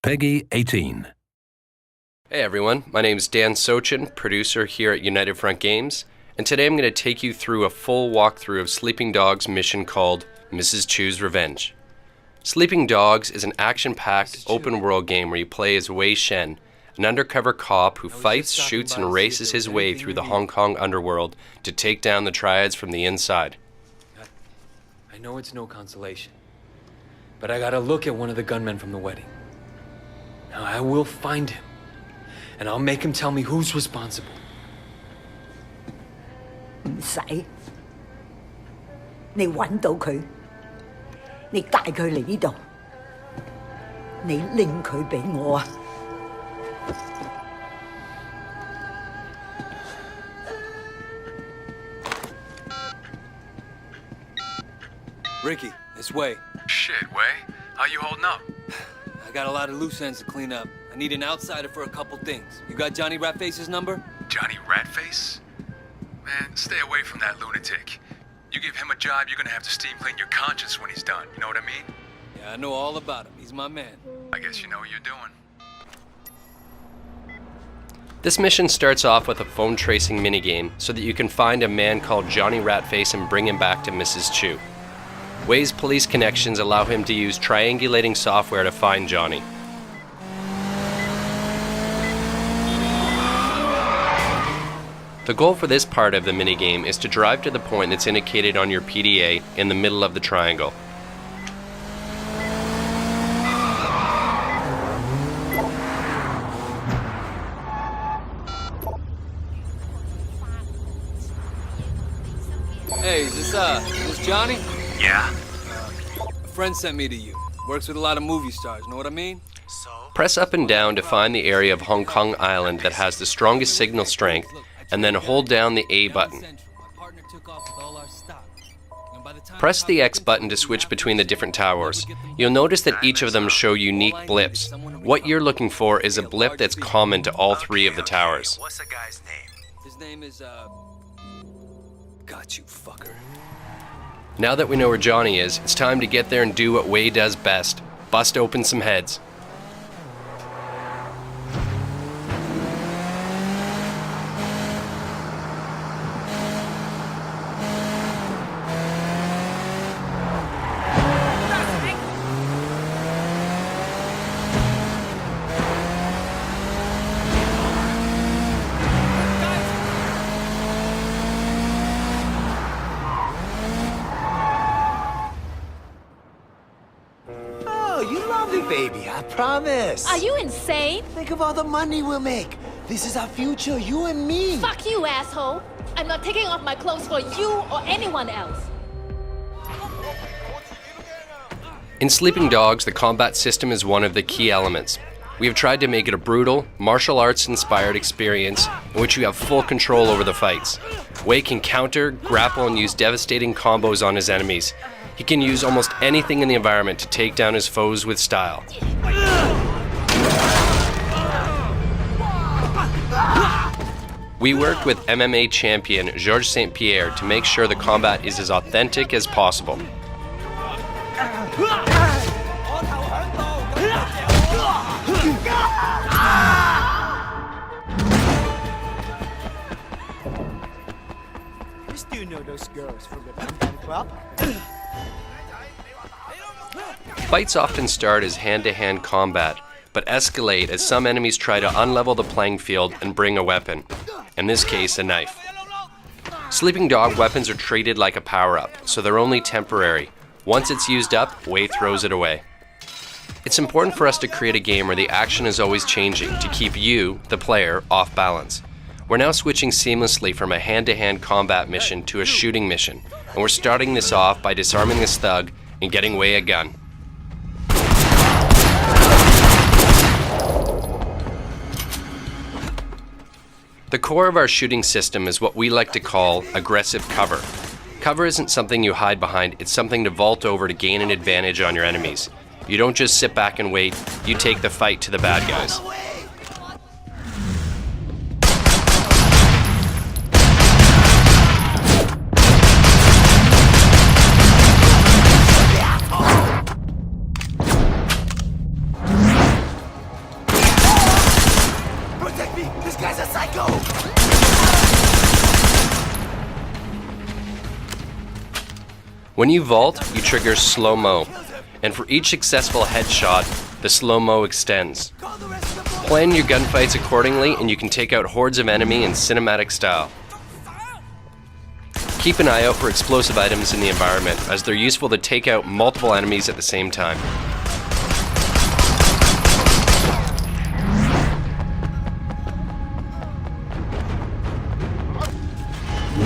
Peggy 18. Hey everyone, my name is Dan Sochin, producer here at United Front Games, and today I'm going to take you through a full walkthrough of Sleeping Dogs' mission called Mrs. Chu's Revenge. Sleeping Dogs is an action-packed, open-world game where you play as Wei Shen, an undercover cop who fights, shoots, and races his way through the Hong Kong underworld to take down the triads from the inside. I know it's no consolation, but I gotta look at one of the gunmen from the wedding. Now I will find him, and I'll make him tell me who's responsible. 唔使，你揾到佢，你帶佢嚟呢度，你拎佢俾我啊！ Ricky, it's Wei. Shit, Wei. How you holding up? I got a lot of loose ends to clean up. I need an outsider for a couple things. You got Johnny Ratface's number? Johnny Ratface? Man, stay away from that lunatic. You give him a job, you're gonna have to steam clean your conscience when he's done. You know what I mean? Yeah, I know all about him. He's my man. I guess you know what you're doing. This mission starts off with a phone tracing minigame so that you can find a man called Johnny Ratface and bring him back to Mrs. Chu. Wei's police connections allow him to use triangulating software to find Johnny. The goal for this part of the minigame is to drive to the point that's indicated on your PDA in the middle of the triangle. Hey, is this Johnny? Yeah? A friend sent me to you. Works with a lot of movie stars, know what I mean? Press up and down to find the area of Hong Kong Island that has the strongest signal strength, and then hold down the A button. Press the X button to switch between the different towers. You'll notice that each of them show unique blips. What you're looking for is a blip that's common to all three of the towers. What's the guy's name? His name is, Got you, fucker. Now that we know where Johnny is, it's time to get there and do what Wei does best: bust open some heads. Oh, you love it, baby, I promise. Are you insane? Think of all the money we'll make. This is our future, you and me. Fuck you, asshole. I'm not taking off my clothes for you or anyone else. In Sleeping Dogs, the combat system is one of the key elements. We have tried to make it a brutal, martial arts-inspired experience in which you have full control over the fights. Wei can counter, grapple, and use devastating combos on his enemies. He can use almost anything in the environment to take down his foes with style. We worked with MMA champion Georges St. Pierre to make sure the combat is as authentic as possible. You still know those girls from the Ping Club? Fights often start as hand-to-hand combat, but escalate as some enemies try to unlevel the playing field and bring a weapon, in this case a knife. Sleeping Dog weapons are treated like a power-up, so they're only temporary. Once it's used up, Wei throws it away. It's important for us to create a game where the action is always changing to keep you, the player, off balance. We're now switching seamlessly from a hand-to-hand combat mission to a shooting mission, and we're starting this off by disarming this thug and getting Wei a gun. The core of our shooting system is what we like to call aggressive cover. Cover isn't something you hide behind, it's something to vault over to gain an advantage on your enemies. You don't just sit back and wait, you take the fight to the bad guys. me! This guy's a psycho! When you vault, you trigger slow-mo, and for each successful headshot, the slow-mo extends. Call the rest of the boys. Plan your gunfights accordingly and you can take out hordes of enemy in cinematic style. Keep an eye out for explosive items in the environment, as they're useful to take out multiple enemies at the same time.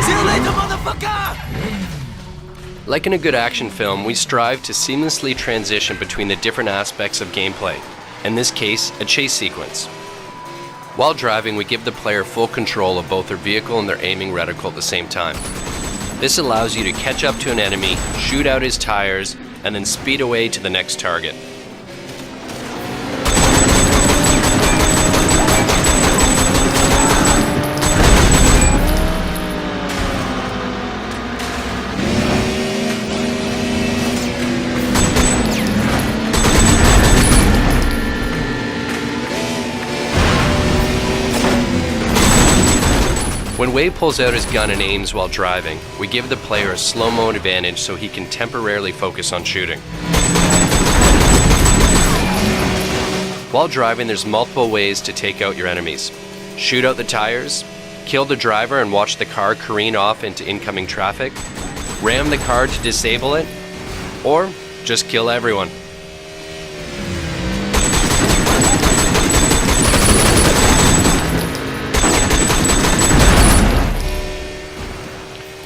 See you later, motherfucker! Like in a good action film, we strive to seamlessly transition between the different aspects of gameplay, in this case, a chase sequence. While driving, we give the player full control of both their vehicle and their aiming reticle at the same time. This allows you to catch up to an enemy, shoot out his tires, and then speed away to the next target. When Wei pulls out his gun and aims while driving, we give the player a slow-mo advantage so he can temporarily focus on shooting. While driving, there's multiple ways to take out your enemies. Shoot out the tires, kill the driver and watch the car careen off into incoming traffic, ram the car to disable it, or just kill everyone.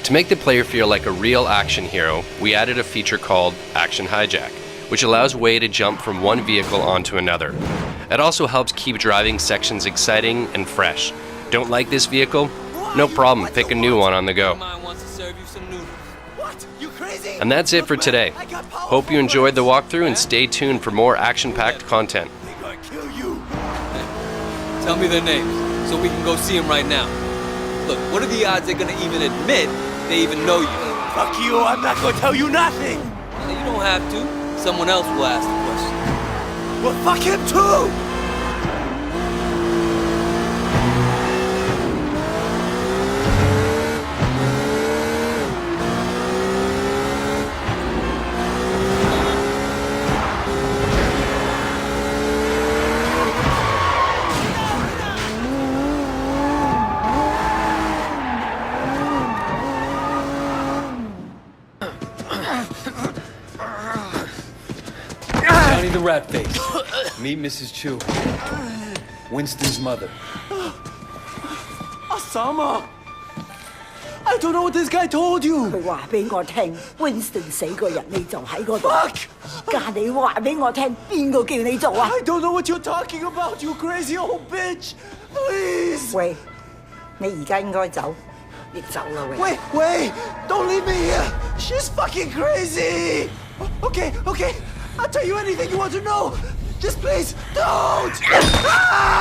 To make the player feel like a real action hero, we added a feature called Action Hijack, which allows Wei to jump from one vehicle onto another. It also helps keep driving sections exciting and fresh. Don't like this vehicle? No problem, pick a new one on the go. What? You crazy? And that's it for today. Hope you enjoyed the walkthrough and stay tuned for more action-packed content. They're gonna kill you. Tell me their names, so we can go see them right now. Look, what are the odds they're gonna even admit they even know you? Fuck you, I'm not gonna tell you nothing! Well, you don't have to. Someone else will ask the question. Well, fuck him too! Johnny the Rat Face. Meet Mrs. Chu. Winston's mother. Osama! I don't know what this guy told you! 佢話俾我聽，Winston 死嗰日你就喺嗰度。 Fuck! 家你話俾我聽，邊個叫你做啊？ I don't know what you're talking about, you crazy old bitch! Please! 喂，你而家應該走，你走啦喂。 Wait, wait! Don't leave me here! She's fucking crazy! Okay, okay. I'll tell you anything you want to know. Just please, don't! Ah!